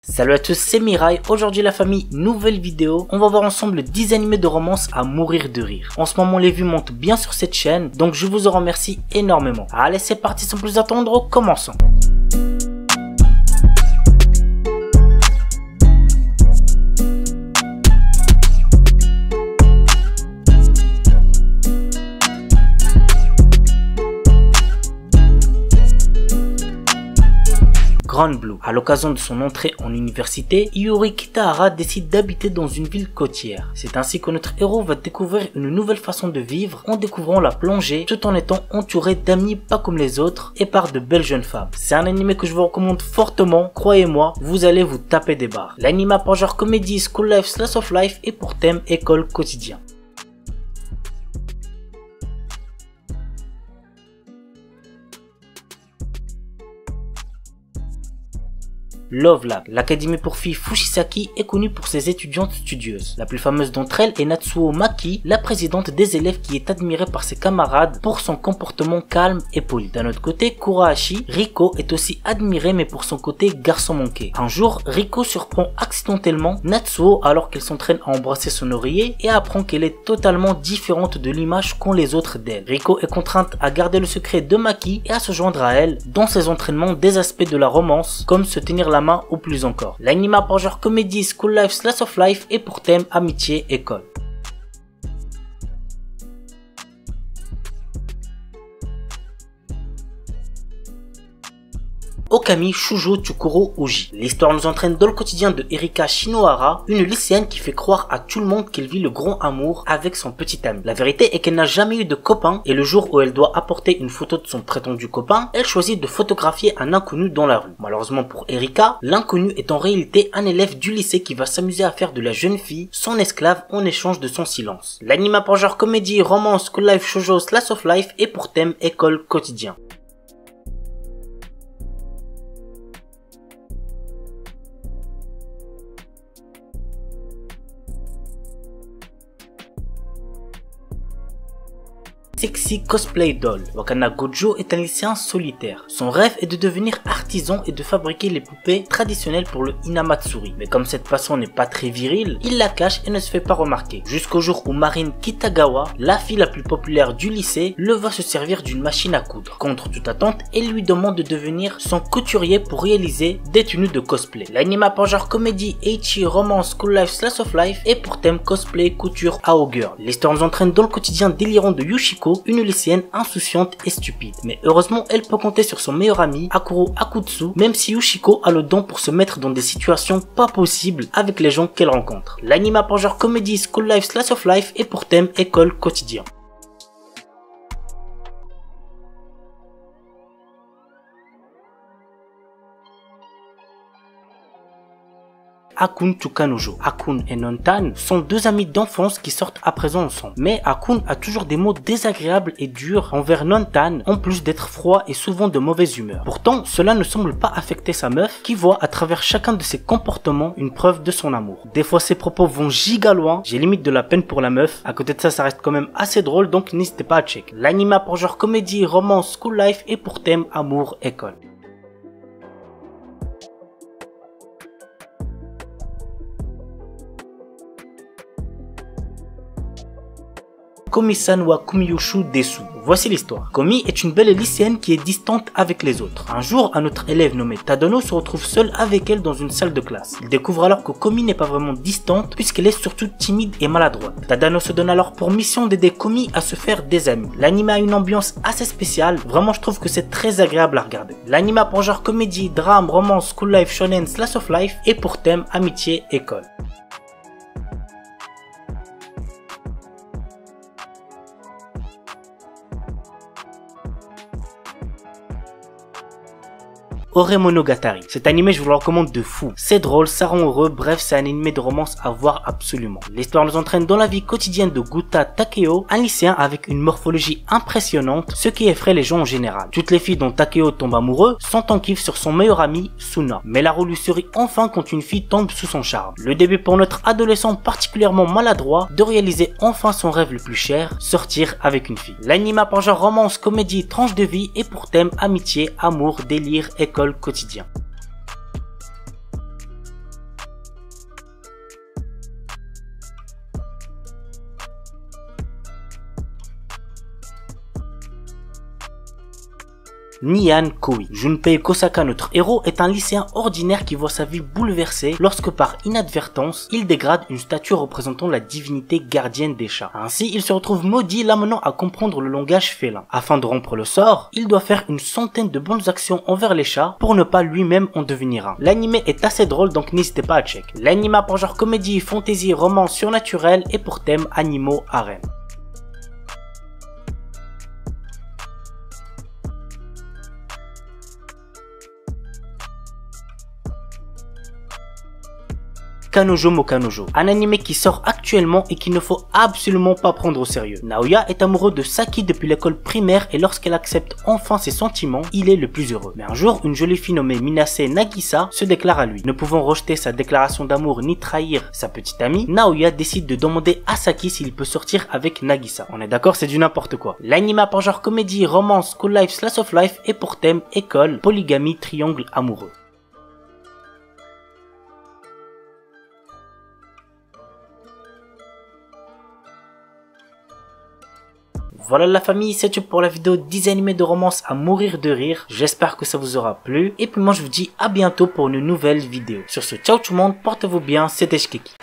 Salut à tous, c'est Mirai. Aujourd'hui la famille, nouvelle vidéo. On va voir ensemble 10 animés de romance à mourir de rire. En ce moment les vues montent bien sur cette chaîne, donc je vous en remercie énormément. Allez c'est parti sans plus attendre, commençons. Grand Blue. À l'occasion de son entrée en université, Yuri Kitahara décide d'habiter dans une ville côtière. C'est ainsi que notre héros va découvrir une nouvelle façon de vivre en découvrant la plongée tout en étant entouré d'amis pas comme les autres et par de belles jeunes femmes. C'est un animé que je vous recommande fortement, croyez-moi, vous allez vous taper des barres. L'anime a pour genre comédie, school life, slice of life et pour thème école quotidien. Love Lab, l'académie pour filles Fushisaki est connue pour ses étudiantes studieuses. La plus fameuse d'entre elles est Natsuo Maki, la présidente des élèves qui est admirée par ses camarades pour son comportement calme et poli. D'un autre côté, Kurahashi, Riko est aussi admirée mais pour son côté garçon manqué. Un jour, Riko surprend accidentellement Natsuo alors qu'elle s'entraîne à embrasser son oreiller et apprend qu'elle est totalement différente de l'image qu'ont les autres d'elle. Riko est contrainte à garder le secret de Maki et à se joindre à elle dans ses entraînements des aspects de la romance comme se tenir la main ou plus encore. L'anime a pour genre comédie, school life, slice of life et pour thème amitié, école. Okami Shujo Tsukuro Uji. L'histoire nous entraîne dans le quotidien de Erika Shinohara, une lycéenne qui fait croire à tout le monde qu'elle vit le grand amour avec son petit ami. La vérité est qu'elle n'a jamais eu de copain et le jour où elle doit apporter une photo de son prétendu copain, elle choisit de photographier un inconnu dans la rue. Malheureusement pour Erika, l'inconnu est en réalité un élève du lycée qui va s'amuser à faire de la jeune fille son esclave en échange de son silence. L'anime a pour genre comédie, romance, school life, shoujo, slice of life et pour thème école quotidien. Sexy Cosplay Doll. Wakana Gojo est un lycéen solitaire. Son rêve est de devenir artisan et de fabriquer les poupées traditionnelles pour le Hinamatsuri. Mais comme cette passion n'est pas très virile, il la cache et ne se fait pas remarquer. Jusqu'au jour où Marine Kitagawa, la fille la plus populaire du lycée, le voit se servir d'une machine à coudre. Contre toute attente, elle lui demande de devenir son couturier pour réaliser des tenues de cosplay. L'anime a pour genre comédie, ecchi, romance, school life, slice of life et pour thème cosplay, couture, ao girl. L'histoire nous entraîne dans le quotidien délirant de Yushiko, une lycéenne insouciante et stupide. Mais heureusement, elle peut compter sur son meilleur ami, Akuro Akutsu, même si Yushiko a le don pour se mettre dans des situations pas possibles avec les gens qu'elle rencontre. L'anime a pour genre comédie, school life, slice of life et pour thème école quotidien. Akun Tsukanojo. Akun et Nontan sont deux amis d'enfance qui sortent à présent ensemble. Mais Akun a toujours des mots désagréables et durs envers Nontan, en plus d'être froid et souvent de mauvaise humeur. Pourtant, cela ne semble pas affecter sa meuf, qui voit à travers chacun de ses comportements une preuve de son amour. Des fois, ses propos vont giga loin, j'ai limite de la peine pour la meuf. À côté de ça, ça reste quand même assez drôle, donc n'hésitez pas à check. L'anime a pour genre comédie, romance, school life et pour thème amour, école. Komi-san wa Kumiyushu Desu. Voici l'histoire. Komi est une belle lycéenne qui est distante avec les autres. Un jour, un autre élève nommé Tadano se retrouve seul avec elle dans une salle de classe. Il découvre alors que Komi n'est pas vraiment distante puisqu'elle est surtout timide et maladroite. Tadano se donne alors pour mission d'aider Komi à se faire des amis. L'anime a une ambiance assez spéciale, vraiment je trouve que c'est très agréable à regarder. L'anime a pour genre comédie, drame, romance, school life, shonen, slice of life et pour thème amitié, école. Ore Monogatari. Cet animé, je vous le recommande de fou. C'est drôle, ça rend heureux, bref, c'est un animé de romance à voir absolument. L'histoire nous entraîne dans la vie quotidienne de Guta Takeo, un lycéen avec une morphologie impressionnante, ce qui effraie les gens en général. Toutes les filles dont Takeo tombe amoureux sont en kiff sur son meilleur ami, Suna. Mais la roue lui sourit enfin quand une fille tombe sous son charme. Le début pour notre adolescent particulièrement maladroit de réaliser enfin son rêve le plus cher, sortir avec une fille. L'anime a pour genre romance, comédie, tranche de vie et pour thème amitié, amour, délire, école, quotidien. Nyan Koi. Junpei Kosaka, notre héros, est un lycéen ordinaire qui voit sa vie bouleversée lorsque par inadvertance, il dégrade une statue représentant la divinité gardienne des chats. Ainsi, il se retrouve maudit, l'amenant à comprendre le langage félin. Afin de rompre le sort, il doit faire une centaine de bonnes actions envers les chats pour ne pas lui-même en devenir un. L'anime est assez drôle, donc n'hésitez pas à check. L'anime a pour genre comédie, fantasy, romance surnaturel et pour thème animaux, harem. Kanojo mo Kanojo, un anime qui sort actuellement et qu'il ne faut absolument pas prendre au sérieux. Naoya est amoureux de Saki depuis l'école primaire et lorsqu'elle accepte enfin ses sentiments, il est le plus heureux. Mais un jour, une jolie fille nommée Minase Nagisa se déclare à lui. Ne pouvant rejeter sa déclaration d'amour ni trahir sa petite amie, Naoya décide de demander à Saki s'il peut sortir avec Nagisa. On est d'accord, c'est du n'importe quoi. L'anime a pour genre comédie, romance, school life, slice of life et pour thème école, polygamie, triangle amoureux. Voilà la famille, c'est tout pour la vidéo 10 animés de romance à mourir de rire. J'espère que ça vous aura plu. Et puis moi je vous dis à bientôt pour une nouvelle vidéo. Sur ce, ciao tout le monde, portez-vous bien, c'était Shkiki.